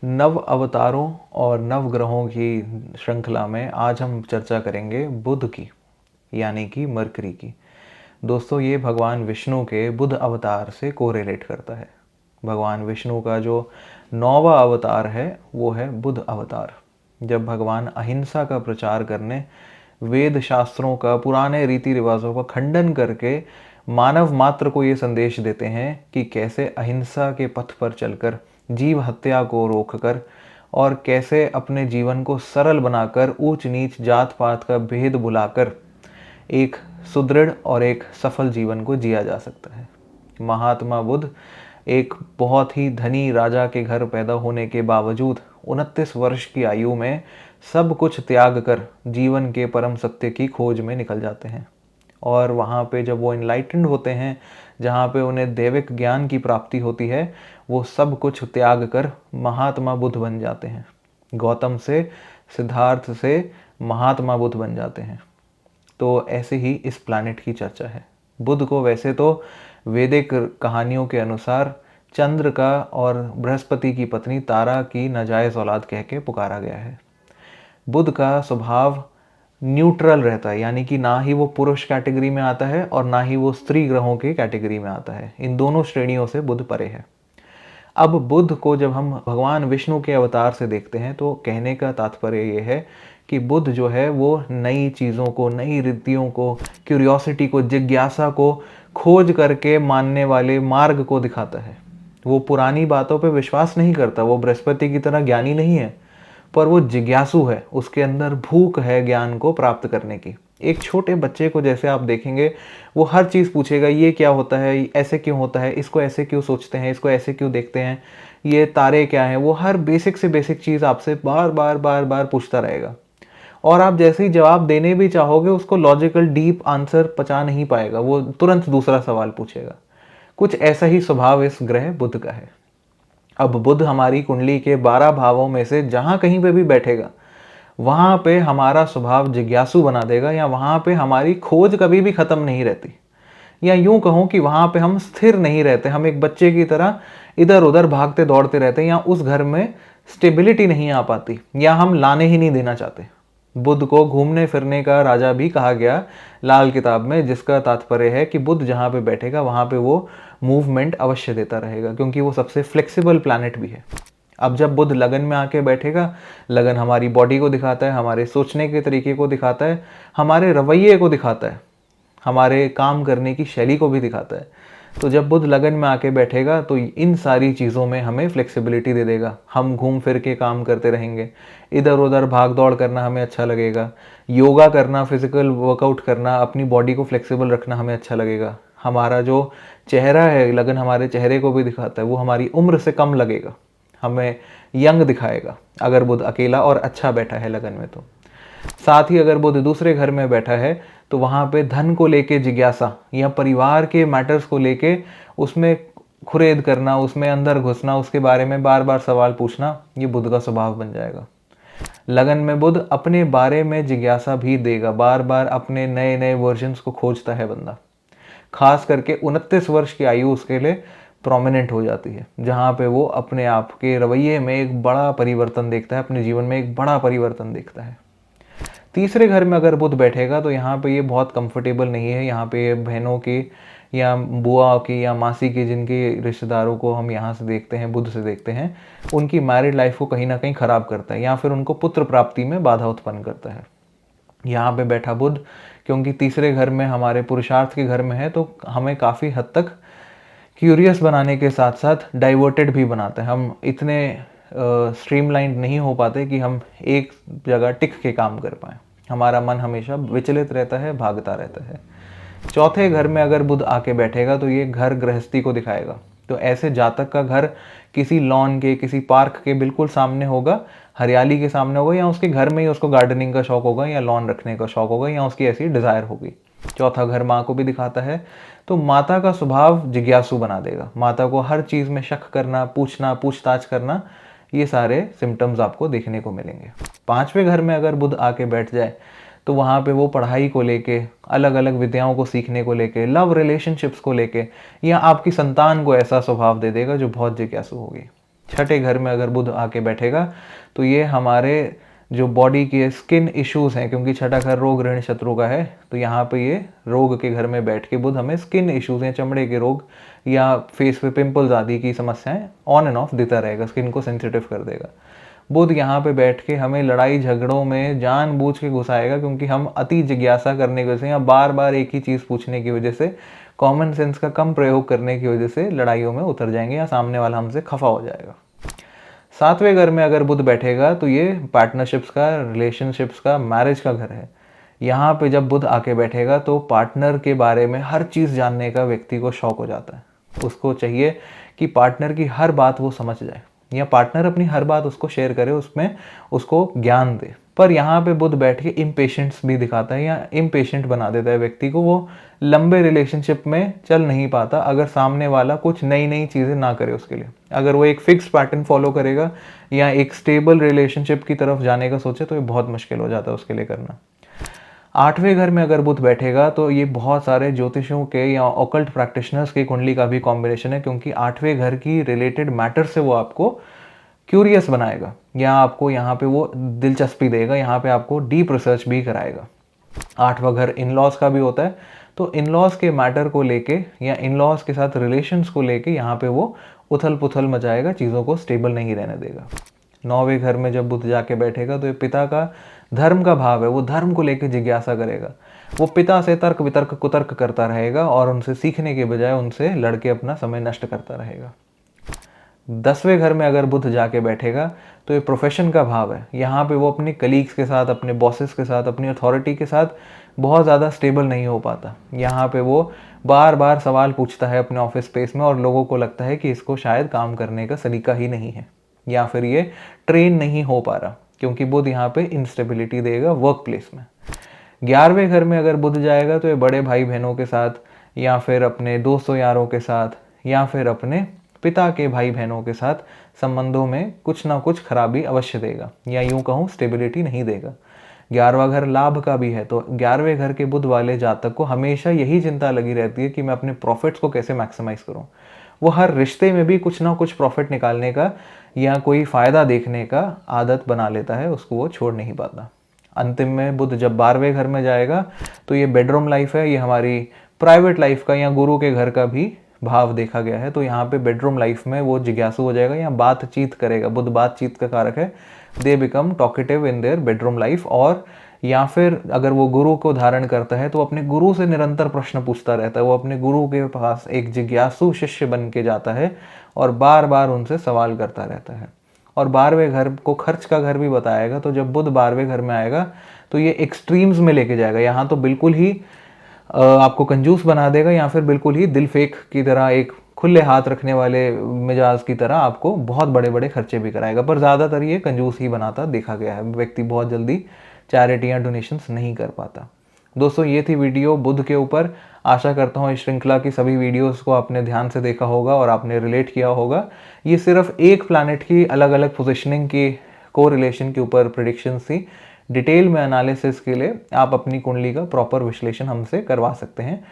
नव अवतारों और नव ग्रहों की श्रृंखला में आज हम चर्चा करेंगे बुध की, यानी कि मरकरी की। दोस्तों, ये भगवान विष्णु के बुध अवतार से कोरिलेट करता है। भगवान विष्णु का जो 9वां अवतार है वो है बुध अवतार। जब भगवान अहिंसा का प्रचार करने, वेद शास्त्रों का, पुराने रीति रिवाजों का खंडन करके मानव मात्र को ये संदेश देते हैं कि कैसे अहिंसा के पथ पर चलकर, जीव हत्या को रोककर और कैसे अपने जीवन को सरल बनाकर, ऊंच नीच जात पात का भेद भुलाकर एक सुदृढ़ और एक सफल जीवन को जिया जा सकता है। महात्मा बुद्ध एक बहुत ही धनी राजा के घर पैदा होने के बावजूद 29 वर्ष की आयु में सब कुछ त्याग कर जीवन के परम सत्य की खोज में निकल जाते हैं। और वहाँ पे जब वो इनलाइटेंड होते हैं, जहाँ पे उन्हें दैविक ज्ञान की प्राप्ति होती है, वो सब कुछ त्याग कर महात्मा बुद्ध बन जाते हैं। गौतम से, सिद्धार्थ से महात्मा बुद्ध बन जाते हैं। तो ऐसे ही इस प्लैनेट की चर्चा है। बुध को वैसे तो वैदिक कहानियों के अनुसार चंद्र का और बृहस्पति की पत्नी तारा की नाजायज औलाद कह के पुकारा गया है। बुध का स्वभाव न्यूट्रल रहता है, यानी कि ना ही वो पुरुष कैटेगरी में आता है और ना ही वो स्त्री ग्रहों के कैटेगरी में आता है। इन दोनों श्रेणियों से बुध परे है। अब बुध को जब हम भगवान विष्णु के अवतार से देखते हैं तो कहने का तात्पर्य ये है कि बुध जो है वो नई चीज़ों को, नई रीतियों को, क्यूरियोसिटी को, जिज्ञासा को खोज करके मानने वाले मार्ग को दिखाता है। वो पुरानी बातों पे विश्वास नहीं करता, वो बृहस्पति की तरह ज्ञानी नहीं है, पर वो जिज्ञासु है। उसके अंदर भूख है ज्ञान को प्राप्त करने की। एक छोटे बच्चे को जैसे आप देखेंगे, वो हर चीज़ पूछेगा, ये क्या होता है, ऐसे क्यों होता है, इसको ऐसे क्यों सोचते हैं, इसको ऐसे क्यों देखते हैं, ये तारे क्या हैं। वो हर बेसिक से बेसिक चीज़ आपसे बार बार बार बार पूछता रहेगा। और आप जैसे ही जवाब देने भी चाहोगे, उसको लॉजिकल डीप आंसर पचा नहीं पाएगा, वो तुरंत दूसरा सवाल पूछेगा। कुछ ऐसा ही स्वभाव इस ग्रह बुध का है। अब बुध हमारी कुंडली के 12 भावों में से जहां कहीं पे भी बैठेगा, वहां पे हमारा स्वभाव जिज्ञासु बना देगा, या वहां पे हमारी खोज कभी भी खत्म नहीं रहती। या यूं कहूं कि वहां पे हम स्थिर नहीं रहते, हम एक बच्चे की तरह इधर उधर भागते दौड़ते रहते हैं, या उस घर में स्टेबिलिटी नहीं आ पाती, या हम लाने ही नहीं देना चाहते। बुध को घूमने फिरने का राजा भी कहा गया लाल किताब में, जिसका तात्पर्य है कि बुध जहाँ पे बैठेगा वहाँ पे वो मूवमेंट अवश्य देता रहेगा, क्योंकि वो सबसे फ्लेक्सिबल प्लैनेट भी है। अब जब बुध लगन में आके बैठेगा, लगन हमारी बॉडी को दिखाता है, हमारे सोचने के तरीके को दिखाता है, हमारे रवैये को दिखाता है, हमारे काम करने की शैली को भी दिखाता है। तो जब बुध लगन में आके बैठेगा तो इन सारी चीज़ों में हमें फ्लेक्सिबिलिटी दे देगा। हम घूम फिर के काम करते रहेंगे, इधर उधर भाग दौड़ करना हमें अच्छा लगेगा, योगा करना, फिजिकल वर्कआउट करना, अपनी बॉडी को फ्लेक्सिबल रखना हमें अच्छा लगेगा। हमारा जो चेहरा है, लगन हमारे चेहरे को भी दिखाता है, वो हमारी उम्र से कम लगेगा, हमें यंग दिखाएगा अगर बुध अकेला और अच्छा बैठा है लगन में। तो साथ ही अगर बुध दूसरे घर में बैठा है तो वहाँ पे धन को लेके जिज्ञासा, या परिवार के मैटर्स को लेके उसमें खुरेद करना, उसमें अंदर घुसना, उसके बारे में बार बार सवाल पूछना, ये बुध का स्वभाव बन जाएगा। लगन में बुध अपने बारे में जिज्ञासा भी देगा, बार बार अपने नए नए वर्जन्स को खोजता है बंदा। खास करके 29 वर्ष की आयु उसके लिए प्रोमिनेंट हो जाती है, जहाँ पे वो अपने आप के रवैये में एक बड़ा परिवर्तन देखता है, अपने जीवन में एक बड़ा परिवर्तन देखता है। तीसरे घर में अगर बुध बैठेगा तो यहाँ पे ये बहुत कंफर्टेबल नहीं है। यहाँ पे बहनों की या बुआ की या मासी की, जिनके रिश्तेदारों को हम यहाँ से देखते हैं, बुध से देखते हैं, उनकी मैरिड लाइफ को कहीं ना कहीं ख़राब करता है, या फिर उनको पुत्र प्राप्ति में बाधा उत्पन्न करता है। यहाँ पे बैठा बुध क्योंकि तीसरे घर में हमारे पुरुषार्थ के घर में है, तो हमें काफ़ी हद तक क्यूरियस बनाने के साथ साथ डाइवर्टेड भी बनाता है। हम इतने स्ट्रीमलाइंड नहीं हो पाते कि हम एक जगह टिक के काम कर पाएँ। हमारा मन हमेशा विचलित रहता है, भागता रहता है। चौथे घर में अगर बुध आके बैठेगा तो ये घर गृहस्थी को दिखाएगा। तो ऐसे जातक का घर किसी लॉन के, किसी पार्क के बिल्कुल सामने होगा, हरियाली के सामने होगा, या उसके घर में ही उसको गार्डनिंग का शौक होगा, या लॉन रखने का शौक होगा, या उसकी ऐसी डिज़ायर होगी। चौथा घर माँ को भी दिखाता है, तो माता का स्वभाव जिज्ञासु बना देगा। माता को हर चीज़ में शक करना, पूछना, पूछताछ करना, ये सारे सिम्टम्स आपको देखने को मिलेंगे। पांचवें घर में अगर बुध आके बैठ जाए तो वहाँ पे वो पढ़ाई को लेके, अलग अलग विद्याओं को सीखने को लेके, लव रिलेशनशिप्स को लेके, या आपकी संतान को ऐसा स्वभाव दे देगा जो बहुत जिज्ञासु होगी। छठे घर में अगर बुध आके बैठेगा तो ये हमारे जो बॉडी के स्किन इश्यूज हैं, क्योंकि छठा घर रोग ऋण शत्रु का है, तो यहाँ पे ये रोग के घर में बैठ के बुध हमें स्किन इश्यूज हैं, चमड़े के रोग या फेस पे पिंपल्स आदि की समस्याएं ऑन एंड ऑफ देता रहेगा, स्किन को सेंसिटिव कर देगा। बुध यहाँ पे बैठ के हमें लड़ाई झगड़ों में जानबूझ के घुसाएगा, क्योंकि हम अति जिज्ञासा करने की वजह से या बार बार एक ही चीज़ पूछने की वजह से, कॉमन सेंस का कम प्रयोग करने की वजह से लड़ाइयों में उतर जाएंगे या सामने वाला हमसे खफा हो जाएगा। सातवें घर में अगर बुध बैठेगा तो ये पार्टनरशिप्स का, रिलेशनशिप्स का, मैरिज का घर है। यहाँ पे जब बुध आके बैठेगा तो पार्टनर के बारे में हर चीज़ जानने का व्यक्ति को शौक हो जाता है। उसको चाहिए कि पार्टनर की हर बात वो समझ जाए या पार्टनर अपनी हर बात उसको शेयर करे, उसमें उसको ज्ञान दे। पर यहाँ पे बुध बैठ के इम्पेशेंस भी दिखाता है या इम्पेशेंट बना देता है व्यक्ति को। वो लंबे रिलेशनशिप में चल नहीं पाता अगर सामने वाला कुछ नई नई चीज़ें ना करे उसके लिए। अगर वो एक फिक्स पैटर्न फॉलो करेगा या एक स्टेबल रिलेशनशिप की तरफ जाने का सोचे तो ये बहुत मुश्किल हो जाता है उसके लिए करना। आठवें घर में अगर बुध बैठेगा तो ये बहुत सारे ज्योतिषों के या ऑकल्ट प्रैक्टिशनर्स की कुंडली का भी कॉम्बिनेशन है, क्योंकि आठवें घर की रिलेटेड मैटर से वो आपको क्यूरियस बनाएगा या आपको यहाँ पे वो दिलचस्पी देगा, यहाँ पे आपको डीप रिसर्च भी कराएगा। आठवां घर इन लॉज का भी होता है, तो इन लॉज के मैटर को लेके या इन लॉज के साथ रिलेशंस को लेके यहाँ पे वो उथल पुथल मचाएगा, चीज़ों को स्टेबल नहीं रहने देगा। नौवें घर में जब बुध जाके बैठेगा तो ये पिता का धर्म का भाव है, वो धर्म को लेकर जिज्ञासा करेगा। वो पिता से तर्क वितर्क कुतर्क करता रहेगा और उनसे सीखने के बजाय उनसे लड़के अपना समय नष्ट करता रहेगा। 10वें घर में अगर बुध जाके बैठेगा तो ये प्रोफेशन का भाव है। यहाँ पे वो अपने कलीग्स के साथ, अपने बॉसेस के साथ, अपनी अथॉरिटी के साथ बहुत ज़्यादा स्टेबल नहीं हो पाता। यहाँ पे वो बार बार सवाल पूछता है अपने ऑफिस स्पेस में और लोगों को लगता है कि इसको शायद काम करने का सलीका ही नहीं है या फिर ये ट्रेन नहीं हो पा रहा, क्योंकि बुध यहाँ पे इंस्टेबिलिटी देगा वर्क प्लेस में। 11वें घर में अगर बुध जाएगा तो ये बड़े भाई बहनों के साथ या फिर अपने दोस्तों यारों के साथ या फिर अपने पिता के भाई बहनों के साथ संबंधों में कुछ ना कुछ खराबी अवश्य देगा या यूं कहूँ स्टेबिलिटी नहीं देगा। 11वां घर लाभ का भी है, तो 11वें घर के बुध वाले जातक को हमेशा यही चिंता लगी रहती है कि मैं अपने प्रॉफिट्स को कैसे मैक्सिमाइज करूं। वो हर रिश्ते में भी कुछ ना कुछ प्रॉफिट निकालने का या कोई फ़ायदा देखने का आदत बना लेता है, उसको वो छोड़ नहीं पाता। अंतिम में बुध जब 12वें घर में जाएगा तो ये बेडरूम लाइफ है, ये हमारी प्राइवेट लाइफ का या गुरु के घर का भी भाव देखा गया है। तो यहाँ पे बेडरूम लाइफ में वो जिज्ञासु हो जाएगा या बातचीत करेगा। बुध बातचीत का कारक है। They become talkative in their bedroom life. और या फिर अगर वो गुरु को धारण करता है तो अपने गुरु से निरंतर प्रश्न पूछता रहता है। वो अपने गुरु के पास एक जिज्ञासु शिष्य बन के जाता है और बार बार उनसे सवाल करता रहता है। और 12वें घर को खर्च का घर भी बताएगा। तो जब बुध 12वें घर में आएगा तो ये एक्सट्रीम्स में लेके जाएगा। यहाँ तो बिल्कुल ही आपको कंजूस बना देगा या फिर बिल्कुल ही दिल फेंक की तरह, एक खुले हाथ रखने वाले मिजाज की तरह आपको बहुत बड़े बड़े खर्चे भी कराएगा। पर ज़्यादातर ये कंजूस ही बनाता देखा गया है। व्यक्ति बहुत जल्दी चैरिटी या डोनेशंस नहीं कर पाता। दोस्तों, ये थी वीडियो बुध के ऊपर। आशा करता हूँ इस श्रृंखला की सभी वीडियोस को आपने ध्यान से देखा होगा और आपने रिलेट किया होगा। ये सिर्फ एक प्लैनेट की अलग अलग पोजिशनिंग की कोरिलेशन के ऊपर प्रेडिक्शंस थी। डिटेल में एनालिसिस के लिए आप अपनी कुंडली का प्रॉपर विश्लेषण हमसे करवा सकते हैं